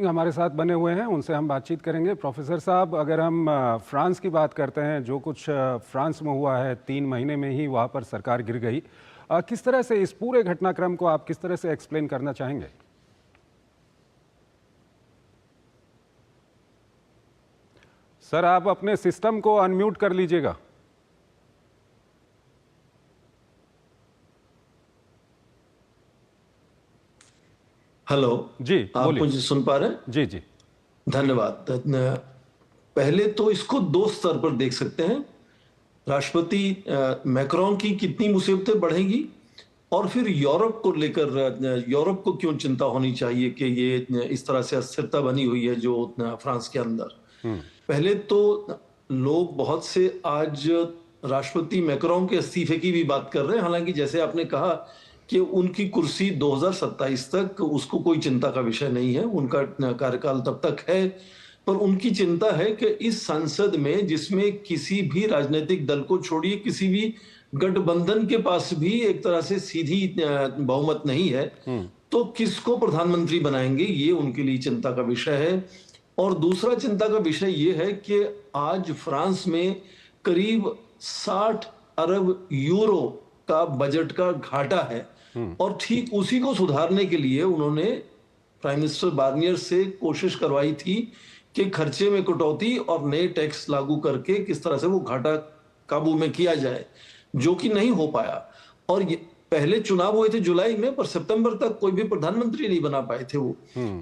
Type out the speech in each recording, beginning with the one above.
हमारे साथ बने हुए हैं, उनसे हम बातचीत करेंगे। प्रोफेसर साहब, अगर हम फ्रांस की बात करते हैं, जो कुछ फ्रांस में हुआ है, 3 महीने में ही वहाँ पर सरकार गिर गई। किस तरह से इस पूरे घटनाक्रम को आप किस तरह से एक्सप्लेन करना चाहेंगे? सर, आप अपने सिस्टम को अनम्यूट कर लीजिएगा। हेलो। जी, आप बोलिए। मुझे सुन पा रहे हैं? जी जी। धन्यवाद। पहले तो इसको दो स्तर पर देख सकते हैं। राष्ट्रपति मैक्रोन की कितनी मुसीबतें बढ़ेंगी और फिर यूरोप को लेकर यूरोप को क्यों चिंता होनी चाहिए कि ये इस तरह से अस्थिरता बनी हुई है जो फ्रांस के अंदर। पहले तो लोग बहुत से आज राष्ट्रपति मैक्रोन के इस्तीफे की भी बात कर रहे हैं, हालांकि जैसे आपने कहा कि उनकी कुर्सी 2027 तक उसको कोई चिंता का विषय नहीं है, उनका कार्यकाल तब तक है। पर उनकी चिंता है कि इस संसद में, जिसमें किसी भी राजनीतिक दल को छोड़िए, किसी भी गठबंधन के पास भी एक तरह से सीधी बहुमत नहीं है, तो किसको प्रधानमंत्री बनाएंगे, ये उनके लिए चिंता का विषय है। और दूसरा चिंता का विषय ये है कि आज फ्रांस में करीब 60 अरब यूरो का बजट का घाटा है और ठीक उसी को सुधारने के लिए उन्होंने प्राइम मिनिस्टर बार्नियर से कोशिश करवाई थी कि खर्चे में कटौती और नए टैक्स लागू करके किस तरह से वो घाटा काबू में किया जाए, जो कि नहीं हो पाया। और ये पहले चुनाव हुए थे जुलाई में, पर सितंबर तक कोई भी प्रधानमंत्री नहीं बना पाए थे वो।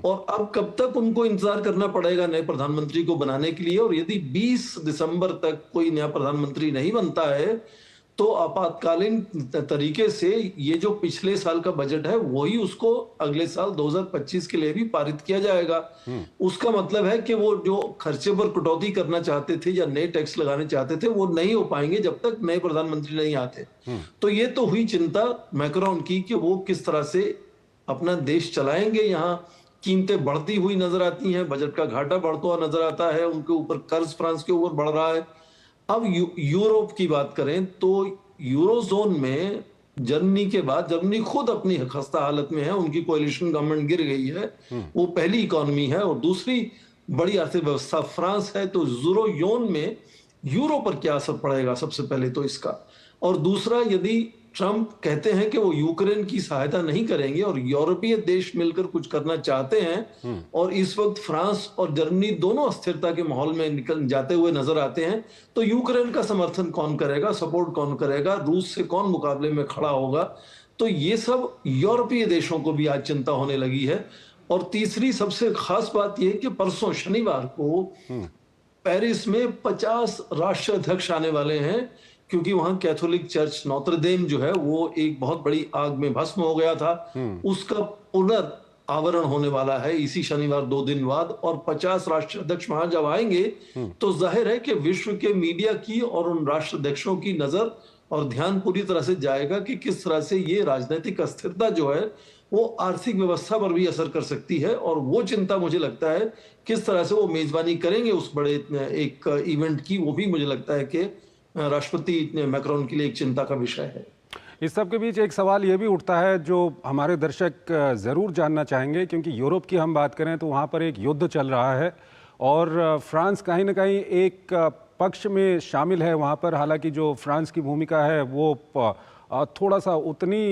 और अब कब तक उनको इंतजार करना पड़ेगा नए प्रधानमंत्री को बनाने के लिए। और यदि 20 दिसंबर तक कोई नया प्रधानमंत्री नहीं बनता है तो आपातकालीन तरीके से ये जो पिछले साल का बजट है वही उसको अगले साल 2025 के लिए भी पारित किया जाएगा। उसका मतलब है कि वो जो खर्चे पर कटौती करना चाहते थे या नए टैक्स लगाने चाहते थे वो नहीं हो पाएंगे जब तक नए प्रधानमंत्री नहीं आते। तो ये तो हुई चिंता मैक्रोन की कि वो किस तरह से अपना देश चलाएंगे। यहाँ कीमतें बढ़ती हुई नजर आती हैं, बजट का घाटा बढ़ता हुआ नजर आता है, उनके ऊपर कर्ज फ्रांस के ऊपर बढ़ रहा है। अब यूरोप की बात करें तो यूरोजोन में जर्मनी के बाद जर्मनी खुद अपनी खस्ता हालत में है, उनकी कोalition गवर्नमेंट गिर गई है, वो पहली इकोनॉमी है। और दूसरी बड़ी आर्थिक व्यवस्था फ्रांस है। तो यूरोजोन में यूरो पर क्या असर पड़ेगा, सबसे पहले तो इसका। और दूसरा, यदि ट्रंप कहते हैं कि वो यूक्रेन की सहायता नहीं करेंगे और यूरोपीय देश मिलकर कुछ करना चाहते हैं, और इस वक्त फ्रांस और जर्मनी दोनों अस्थिरता के माहौल में निकल जाते हुए नजर आते हैं, तो यूक्रेन का समर्थन कौन करेगा, सपोर्ट कौन करेगा, रूस से कौन मुकाबले में खड़ा होगा। तो ये सब यूरोपीय देशों को भी आज चिंता होने लगी है। और तीसरी सबसे खास बात यह है कि परसों शनिवार को पेरिस में 50 राष्ट्राध्यक्ष आने वाले हैं, क्योंकि वहां कैथोलिक चर्च नोत्रडेम जो है वो एक बहुत बड़ी आग में भस्म हो गया था, उसका पुनर्आवरण होने वाला है इसी शनिवार 2 दिन बाद। और 50 राष्ट्राध्यक्ष वहां जब आएंगे तो जाहिर है कि विश्व के मीडिया की और उन राष्ट्राध्यक्षों की नजर और ध्यान पूरी तरह से जाएगा कि किस तरह से ये राजनीतिक अस्थिरता जो है वो आर्थिक व्यवस्था पर भी असर कर सकती है। और वो चिंता मुझे लगता है किस तरह से वो मेजबानी करेंगे उस बड़े एक इवेंट की, वो भी मुझे लगता है कि राष्ट्रपति मैक्रोन के लिए एक चिंता का विषय है। इस सब के बीच एक सवाल ये भी उठता है जो हमारे दर्शक ज़रूर जानना चाहेंगे, क्योंकि यूरोप की हम बात करें तो वहाँ पर एक युद्ध चल रहा है और फ्रांस कहीं ना कहीं एक पक्ष में शामिल है वहाँ पर। हालांकि जो फ्रांस की भूमिका है वो थोड़ा सा उतनी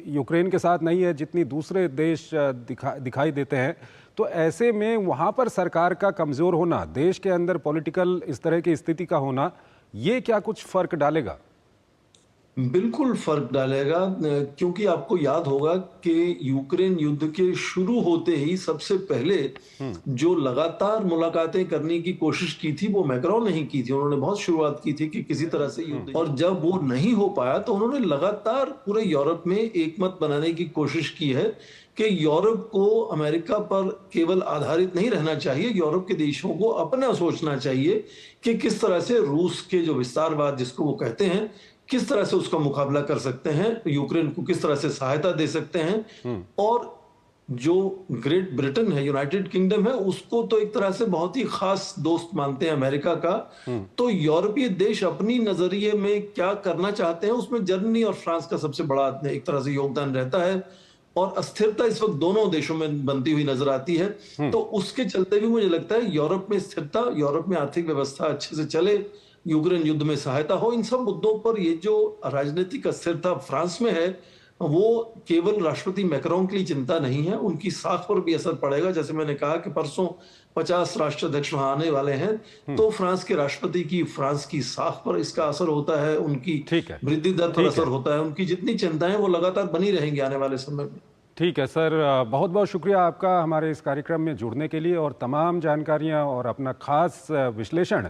यूक्रेन के साथ नहीं है जितनी दूसरे देश दिखाई देते हैं। तो ऐसे में वहाँ पर सरकार का कमज़ोर होना, देश के अंदर पॉलिटिकल इस तरह की स्थिति का होना, ये क्या कुछ फर्क डालेगा? बिल्कुल फर्क डालेगा, क्योंकि आपको याद होगा कि यूक्रेन युद्ध के शुरू होते ही सबसे पहले जो लगातार मुलाकातें करने की कोशिश की थी वो मैक्रोन नहीं की थी। उन्होंने बहुत शुरुआत की थी कि किसी तरह से युद्ध, और जब वो नहीं हो पाया तो उन्होंने लगातार पूरे यूरोप में एकमत बनाने की कोशिश की है कि यूरोप को अमेरिका पर केवल आधारित नहीं रहना चाहिए, यूरोप के देशों को अपना सोचना चाहिए कि किस तरह से रूस के जो विस्तारवाद जिसको वो कहते हैं, किस तरह से उसका मुकाबला कर सकते हैं, यूक्रेन को किस तरह से सहायता दे सकते हैं। और जो ग्रेट ब्रिटेन है, यूनाइटेड किंगडम है, उसको तो एक तरह से बहुत ही खास दोस्त मानते हैं अमेरिका का। तो यूरोपीय देश अपनी नजरिए में क्या करना चाहते हैं उसमें जर्मनी और फ्रांस का सबसे बड़ा एक तरह से योगदान रहता है। और अस्थिरता इस वक्त दोनों देशों में बनती हुई नजर आती है। तो उसके चलते भी मुझे लगता है यूरोप में स्थिरता, यूरोप में आर्थिक व्यवस्था अच्छे से चले, यूक्रेन युद्ध में सहायता हो, इन सब मुद्दों पर ये जो राजनीतिक अस्थिरता फ्रांस में है, वो केवल राष्ट्रपति मैक्रोन के लिए चिंता नहीं है, उनकी साख पर भी असर पड़ेगा। जैसे मैंने कहा कि परसों 50 राष्ट्राध्यक्ष वहां आने वाले हैं, तो फ्रांस के राष्ट्रपति की फ्रांस की साख पर इसका असर होता है, उनकी ठीक है। वृद्धि दर पर ठीक असर है। होता है, उनकी जितनी चिंताएं वो लगातार बनी रहेंगी आने वाले समय में। ठीक है सर, बहुत बहुत शुक्रिया आपका हमारे इस कार्यक्रम में जुड़ने के लिए और तमाम जानकारियां और अपना खास विश्लेषण